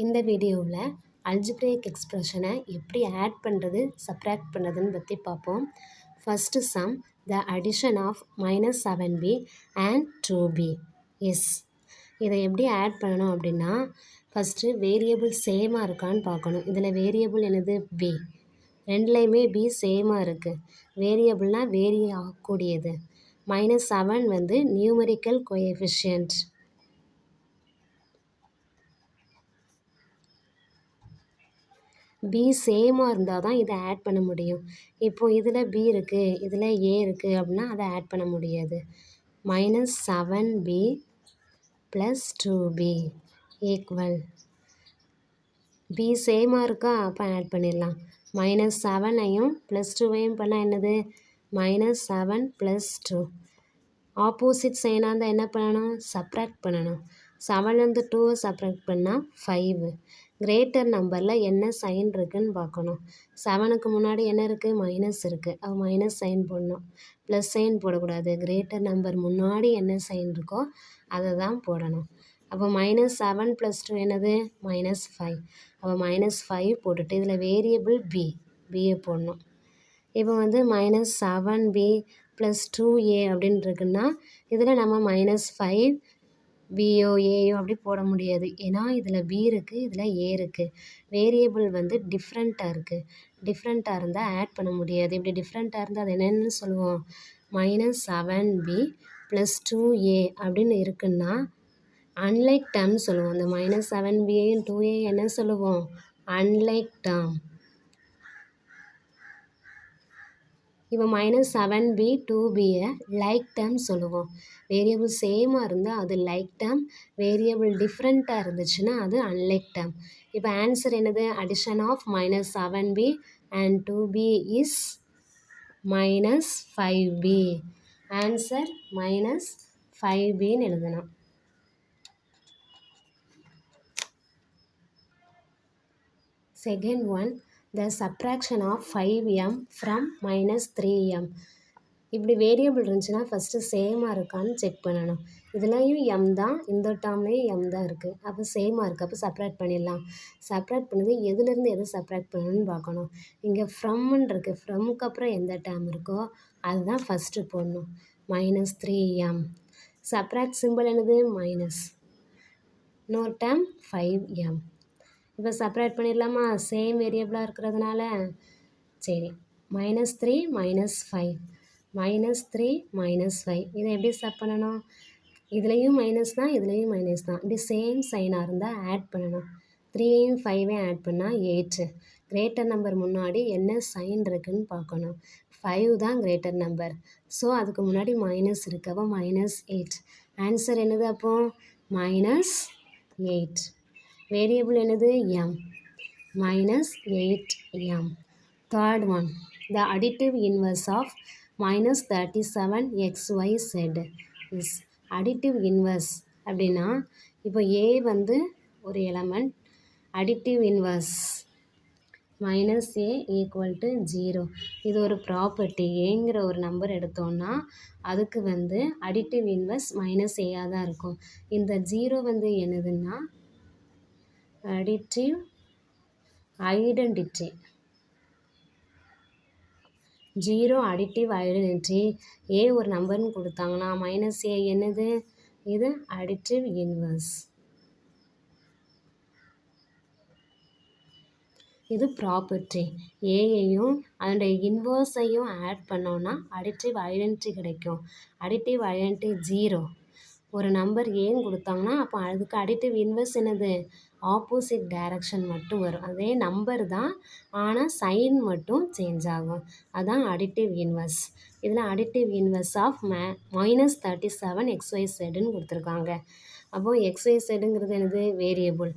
இந்த வீடியோவில் அல்ஜிப்ரேக் எக்ஸ்பிரஷனை எப்படி ஆட் பண்ணுறது சப்ராக்ட் பண்ணுறதுன்னு பற்றி பார்ப்போம். First sum the addition of -7b and 2b is. இதை எப்படி ஆட் பண்ணணும் அப்படின்னா ஃபஸ்ட்டு வேரியபிள் சேமாக இருக்கான்னு பார்க்கணும். இதில் வேரியபிள் என்னது b, ரெண்டுலேயுமே b சேமாக இருக்குது. வேரியபிள்னால் வேரி ஆகக்கூடியது. -7 வந்து நியூமரிக்கல் கோஎஃபிஷியன்ட். b சேமாக இருந்தால் தான் இதை ஆட் பண்ண முடியும். இப்போது இதில் b இருக்குது, இதில் a இருக்குது அப்படின்னா அதை ஆட் பண்ண முடியாது. -7b + 2b ஈக்குவல் b சேமாக இருக்கா, அப்போ ஆட் பண்ணிடலாம். -7ஐயும் +2ஐயும் பண்ணால் என்னது -7 + 2. ஆப்போசிட் சைனாக இருந்தால் என்ன பண்ணணும், சப்ராக்ட் பண்ணணும். 7லேருந்து 2 சப்ராக்ட் பண்ணால் 5. கிரேட்டர் நம்பரில் என்ன சைன் இருக்குதுன்னு பார்க்கணும். 7க்கு முன்னாடி என்ன இருக்குது, மைனஸ் இருக்குது. அப்போ மைனஸ் சைன் போடணும், ப்ளஸ் சைன் போடக்கூடாது. கிரேட்டர் நம்பர் முன்னாடி என்ன சைன் இருக்கோ அதை தான் போடணும். அப்போ -7 + 2 என்னது -5. அப்போ -5 போட்டுட்டு இதில் வேரியபிள் பியை போடணும். இப்போ வந்து -7b + 2a அப்படின்னு இருக்குன்னா இதில் நம்ம -5 பியோ ஏயோ அப்படி போட முடியாது. ஏன்னா இதில் b இருக்குது, இதில் a இருக்குது. வேரியபிள் வந்து டிஃப்ரெண்ட்டாக இருக்குது. டிஃப்ரெண்ட்டாக இருந்தால் ஆட் பண்ண முடியாது. இப்படி டிஃப்ரெண்ட்டாக இருந்தால் அது என்னென்னு சொல்லுவோம், -7b + 2a அப்படின்னு இருக்குன்னா அன்லைக் டேர்ம் சொல்லுவோம். அந்த -7bயையும் 2a என்ன சொல்லுவோம், அன்லைக் டேர்ம். இப்போ -7b 2bயை லைக் டேர்ம் சொல்லுவோம். வேரியபிள் சேமாக இருந்தால் அது லைக் டேர்ம், வேரியபிள் டிஃப்ரெண்ட்டாக இருந்துச்சுன்னா அது அன்லைக் டேர்ம். இப்போ ஆன்சர் என்னது, addition of -7b and 2b is -5b. Answer -5bன்னு எழுதணும். Second one, the subtraction of 5m from -3m. இப்படி வேரியபிள் இருந்துச்சுன்னா ஃபஸ்ட்டு சேமாக இருக்கான்னு செக் பண்ணணும். இதுலேயும் m தான், இந்த டேர்ம்லேயும் m தான் இருக்குது. அப்போ சேமாக இருக்குது, அப்போ சப்ராக்ட் பண்ணிடலாம். சப்ராக்ட் பண்ணது எதுலேருந்து எது சப்ராக்ட் பண்ணணும்னு பார்க்கணும். இங்கே ஃப்ரம்னு இருக்குது, ஃப்ரம்க்கு அப்புறம் எந்த டேர்ம் இருக்கோ அதுதான் ஃபஸ்ட்டு போடணும். -3m. சப்ராக்ட் சிம்பிள் என்னது, மைனஸ், இன்னொரு டேர்ம் 5m. இப்போ செப்பரேட் பண்ணிடலாமா, சேம் வேரியபிளாக இருக்கிறதுனால. சரி, -3 -5 -3 -5 இதை எப்படி செப் பண்ணணும். இதுலேயும் மைனஸ் தான், இதுலேயும் மைனஸ் தான். இப்படி சேம் சைனாக இருந்தால் ஆட் பண்ணணும். 3ஐயும் 5ஐயும் ஆட் பண்ணால் 8. கிரேட்டர் நம்பர் முன்னாடி என்ன சைன் இருக்குதுன்னு பார்க்கணும். 5 தான் கிரேட்டர் நம்பர், ஸோ அதுக்கு முன்னாடி மைனஸ் இருக்குது. அப்போ -8. ஆன்சர் என்னது அப்போது -8. வேரியபிள் என்னது m, -8m. Third one, the additive inverse of -37xyz is. additive inverse அப்படின்னா இப்போ a வந்து ஒரு எலமெண்ட், additive inverse -a = 0. இது ஒரு ப்ராப்பர்ட்டி. ஏங்கிற ஒரு நம்பர் எடுத்தோன்னா அதுக்கு வந்து additive inverse -a தான் இருக்கும். இந்த 0 வந்து என்னதுன்னா additive identity. 0 additive identity. a ஒரு நம்பர்னு கொடுத்தாங்கன்னா -a என்னது, இது additive inverse. இது ப்ராப்பர்ட்டி. ஏயையும் அதனுடைய இன்வர்ஸையும் ஆட் பண்ணோன்னா additive identity கிடைக்கும். additive identity 0. ஒரு நம்பர் ஏன்னு கொடுத்தாங்கன்னா அப்போ அதுக்கு additive inverse என்னது, ஆப்போசிட் டைரக்ஷன் மட்டும் வரும். அதே நம்பர் தான், ஆனால் சைன் மட்டும் சேஞ்ச் ஆகும். அதுதான் additive inverse. இதில் additive inverse ஆஃப் -37xyzன்னு கொடுத்துருக்காங்க. அப்போது xyzங்கிறது என்னது, வேரியபிள்.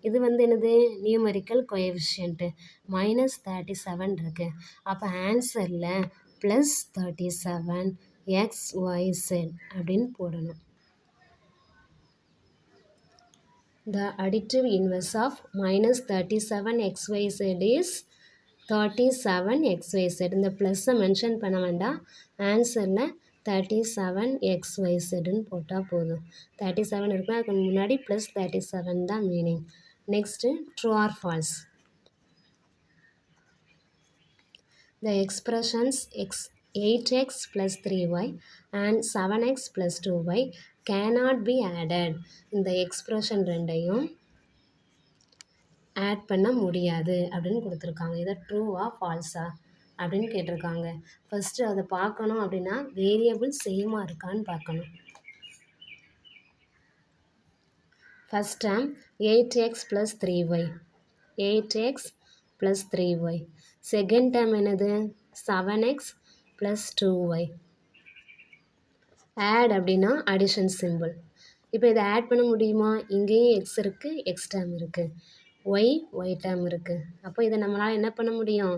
இது வந்து என்னது, நியூமரிக்கல் கோஎஃபிஷியன்ட்டு. -37 இருக்குது. அப்போ ஆன்சரில் +37xyz அப்படின்னு போடணும். The additive inverse of -37xyz is 37xyz. இந்த ப்ளஸ்ஸை மென்ஷன் பண்ண வேண்டாம். ஆன்சரில் 37xyzன்னு போட்டால் போதும். 37 இருக்குன்னா அதுக்கு முன்னாடி +37 தான் meaning. Next, true or false. The expressions 8x plus 3y and 7x plus 2y cannot be added. இந்த எக்ஸ்பிரஷன் ரெண்டையும் ஆட் பண்ண முடியாது அப்படின்னு கொடுத்துருக்காங்க. இதை ட்ரூவா ஃபால்ஸா அப்படின்னு கேட்டிருக்காங்க. ஃபஸ்ட்டு அதை பார்க்கணும் அப்படின்னா வேரியபிள் சேமாக இருக்கான்னு பார்க்கணும். First term 8x plus 3y 8x plus 3y. Second term என்னது 7x ப்ளஸ் 2y. ஆட் அப்படின்னா அடிஷன் சிம்பிள். இப்போ இதை ஆட் பண்ண முடியுமா? இங்கேயும் எக்ஸ் இருக்குது, எக்ஸ் டேர்ம் இருக்குது, ஒய் டேர்ம் இருக்குது. அப்போ இதை நம்மளால் என்ன பண்ண முடியும்?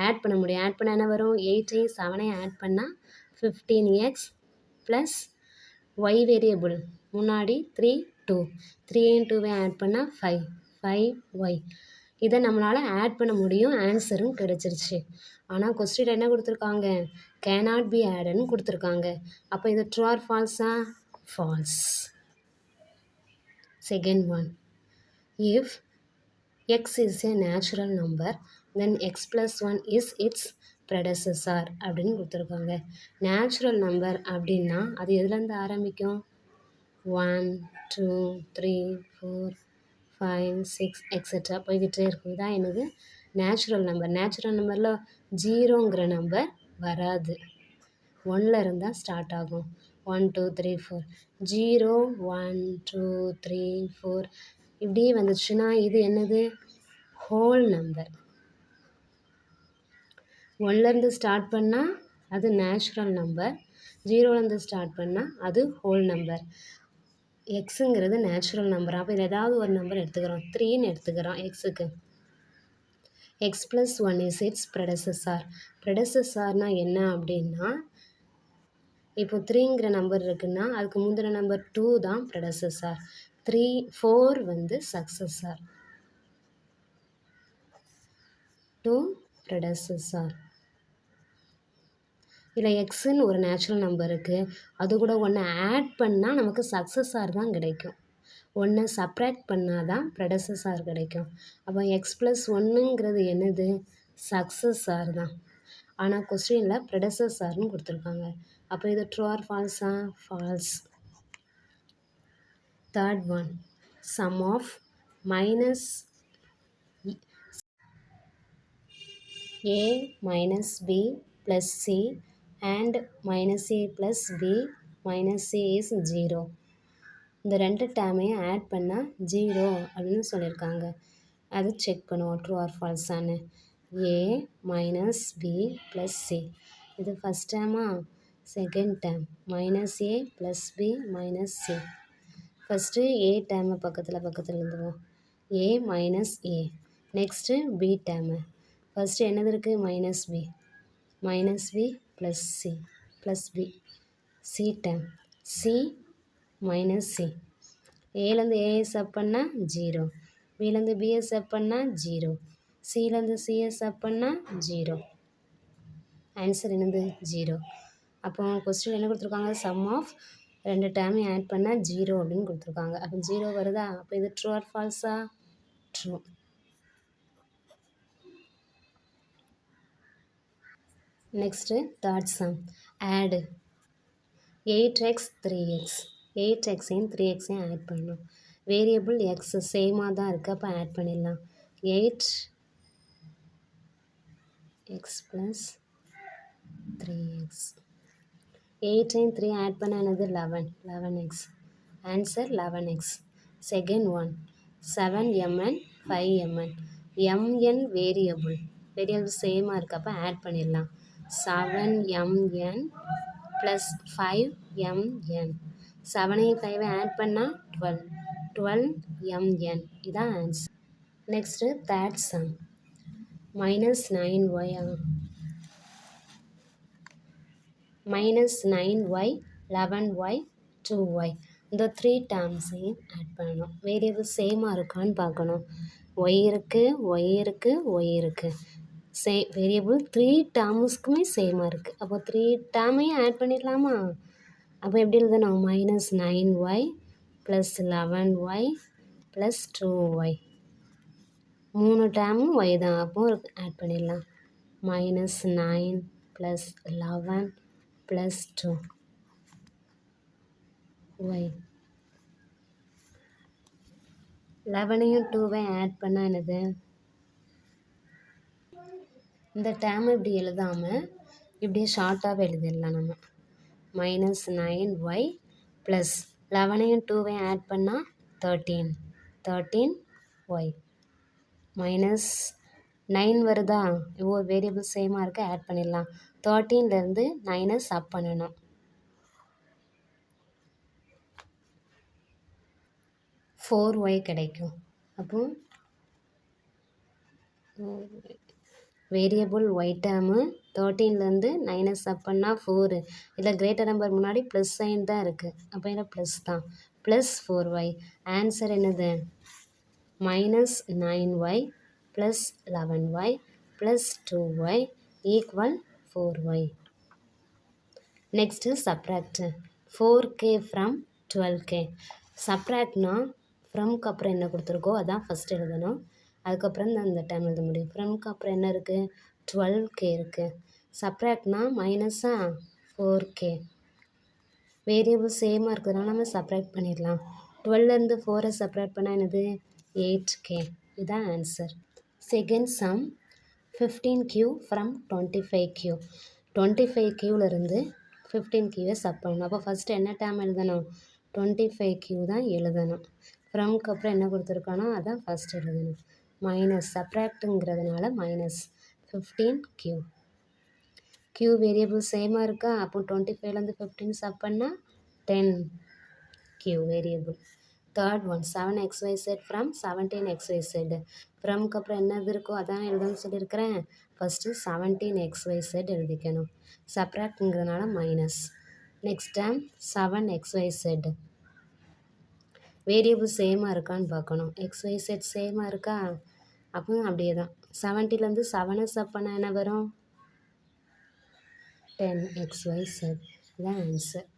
ஆட் பண்ண முடியும். ஆட் பண்ண என்ன வரும்? 8ஐயும் 7ஐயும் ஆட் பண்ணால் 15x ப்ளஸ் ஒய் வேரியபிள் முன்னாடி 3 2 3ஐயும் 2ஐயும் ஆட் பண்ணால் 5y. இதை நம்மளால் ஆட் பண்ண முடியும். ஆன்சரும் கிடச்சிருச்சு. ஆனால் கொஸ்டின் என்ன கொடுத்துருக்காங்க? cannot be addedன்னு கொடுத்துருக்காங்க. அப்போ இது ட்ரூ ஆர் ஃபால்ஸா? False. Second one, if x is a natural number then x plus 1 is its predecessor அப்படின்னு கொடுத்துருக்காங்க. நேச்சுரல் நம்பர் அப்படின்னா அது எதுலேருந்து ஆரம்பிக்கும்? 1 2 3 4 5 6 எக்ஸெட்ரா போய்கிட்டே இருக்கும். இதான் என்னது? Natural number. நேச்சுரல் நம்பரில் ஜீரோங்கிற நம்பர் வராது. 1ல் இருந்தால் ஸ்டார்ட் ஆகும். 1 2 3 4 0 1 2 3 4 இப்படி வந்துச்சுன்னா இது என்னது? Whole number. 1லேருந்து ஸ்டார்ட் பண்ணால் அது நேச்சுரல் நம்பர், 0லேருந்து ஸ்டார்ட் பண்ணால் அது ஹோல் நம்பர். எக்ஸுங்கிறது நேச்சுரல் நம்பர். அப்போ இது ஏதாவது ஒரு நம்பர் எடுத்துக்கிறோம். 3ன்னு எடுத்துக்கிறோம் எக்ஸுக்கு. X plus 1 is its predecessor. ப்ரெடெசஸார்னால் என்ன அப்படின்னா, இப்போ 3ங்கிற நம்பர் இருக்குன்னா அதுக்கு முந்தின நம்பர் 2 தான் ப்ரெடெசஸார். 3 4 வந்து சக்ஸஸார். 2 ப்ரெடெசஸார். இதில் எக்ஸுன்னு ஒரு நேச்சுரல் நம்பர் இருக்குது. அது கூட ஒன்று ஆட் பண்ணால் நமக்கு சக்ஸஸார் தான் கிடைக்கும். ஒன்று சப்ராக்ட் பண்ணால் தான் ப்ரெடெசஸார் கிடைக்கும். அப்போ எக்ஸ் ப்ளஸ் 1ங்கிறது என்னது? சக்ஸஸார் தான். ஆனால் கொஸ்டினில் ப்ரெடெசஸார்னு கொடுத்துருக்காங்க. அப்போ இது ட்ரூ ஆர் ஃபால்ஸா? False. Third one, sum of minus a minus b plus c and minus a plus b minus c is 0. இந்த ரெண்டு டேர்மையும் ஆட் பண்ணால் 0 அப்படின்னு சொல்லியிருக்காங்க. அது செக் பண்ணுவோம் ட்ரூ ஆர் ஃபால்ஸான்னு. a minus b plus c. இது ஃபஸ்ட் டேர்மா? Second term minus a plus b minus c. First a டேர்மை பக்கத்தில் எழுதுவோம். a minus a. Next b term. First என்னது இருக்குது? Minus B plus C plus B. C term C minus C. ஏலேருந்து ஏயை sub பண்ணால் 0, பிலேருந்து பியை சப் பண்ணால் 0, சிலேருந்து சியை சப் பண்ணால் 0. ஆன்சர் என்னது? 0. அப்போ கொஸ்டின் என்ன கொடுத்துருக்காங்க? சம் ஆஃப் ரெண்டு டேர்மையும் ஆட் பண்ணால் 0 அப்படின்னு கொடுத்துருக்காங்க. அப்போ 0 வருதா? அப்போ இது ட்ரூ ஆர் ஃபால்ஸா? True. Next third sum. Add 8x 3x. 8xையும் 3xையும் ஆட் பண்ணணும். வேரியபிள் எக்ஸ் சேமாக தான் இருக்குது. அப்போ ஆட் பண்ணிடலாம். 8x plus 3x. 8ஐயும் 3 ஆட் பண்ண என்னது? 11x. Answer 11x. Second one, 7mn 5mn. mn variable சேமாக இருக்குது. அப்போ ஆட் பண்ணிடலாம். 7mn plus 5mn. 7ஐயும் 5ஐயும் ஆட் பண்ணால் 12mn. இதான் answer. Next third some. Minus 9y 11y 2y. இந்த 3 டேர்ம்ஸையும் ஆட் பண்ணணும். வேரியபிள் சேமாக இருக்கான்னு பார்க்கணும். ஒய் இருக்குது. வேரியபிள் 3 டேர்ம்ஸ்க்குமே சேமாக இருக்குது. அப்போ 3 டேர்மையும் ஆட் பண்ணிடலாமா? அப்போ எப்படி எழுதணும்? Minus 9y plus 11y plus 2y. 3 டேர்மும் ஒய் தான். அப்போ ஆட் பண்ணிடலாம். -9 + 11 + 2 ஒய். 11ஐயும் 2வையும் ஆட் பண்ணால் என்னது? இந்த டேர்ம் இப்படி எழுதாமல் இப்படியே ஷார்ட்டாகவே எழுதிடலாம் நம்ம. -9y ப்ளஸ் 11ஐயும் 2வையும் ஆட் பண்ணால் 13y. -9 வருதா? ஒவ்வொரு வேரியபிள் சேமாக இருக்குது, ஆட் பண்ணிடலாம். 13லேருந்து 9 சப் பண்ணணும். 4y கிடைக்கும். அப்போ வேரியபிள் ஒய் டேர்மு 13லேருந்து 9 சப் பண்ணால் 4. இதில் கிரேட்டர் நம்பர் முன்னாடி ப்ளஸ் சைன் தான் இருக்குது. அப்போ இதில் ப்ளஸ் தான். Plus 4y. ஆன்சர் என்னது? -9y plus 11y plus 2y equal 4y. Next subtract. 4k from 12k. சப்ராக்ட்னா ஃப்ரம்க்கு அப்புறம் என்ன கொடுத்துருக்கோ அதான் ஃபஸ்ட் எழுதணும். அதுக்கப்புறம் தான் இந்த டைம் எழுத முடியும். ஃப்ரம்க்கு அப்புறம் என்ன இருக்குது? 12k இருக்குது. சப்ராக்ட்னா மைனஸா 4k. வேரியபிள் சேமாக இருக்கிறதுனால நம்ம சப்ராக்ட் பண்ணிடலாம். 12லேருந்து 4ஐ சப்ராக்ட் பண்ணால் என்னது? 8k. இதுதான் answer. Second sum 15q from 25q. 25qலேருந்து 15qவை சப் பண்ணணும். அப்போ ஃபஸ்ட்டு என்ன டேர்ம் எழுதணும்? 25q தான் எழுதணும். ஃப்ரம்க்கு அப்புறம் என்ன கொடுத்துருக்கானோ அதான் ஃபஸ்ட் எழுதணும். Minus சப்ராக்ட்டுங்கிறதுனால -15q. q வேரியபிள் சேமாக இருக்கா? அப்போ 25லேருந்து 15 சப் பண்ணால் 10q variable. Third one 7xyz from 17xyz. ஃப்ரம்க்கு அப்புறம் என்னது இருக்கோ அதான் எழுதணும்னு சொல்லியிருக்கிறேன். ஃபஸ்ட்டு 17xyz எழுதிக்கணும். சப்ராக்ட்டுங்கிறதுனால minus. Next time 7xyz. Variable சேமாக இருக்கான்னு பார்க்கணும். xyz சேமாக இருக்கா? அப்போ அப்படியே தான். 70லேருந்து 7ஐ சப் பண்ணால் என்ன வரும்? 10xyz. இதுதான் ஆன்சர்.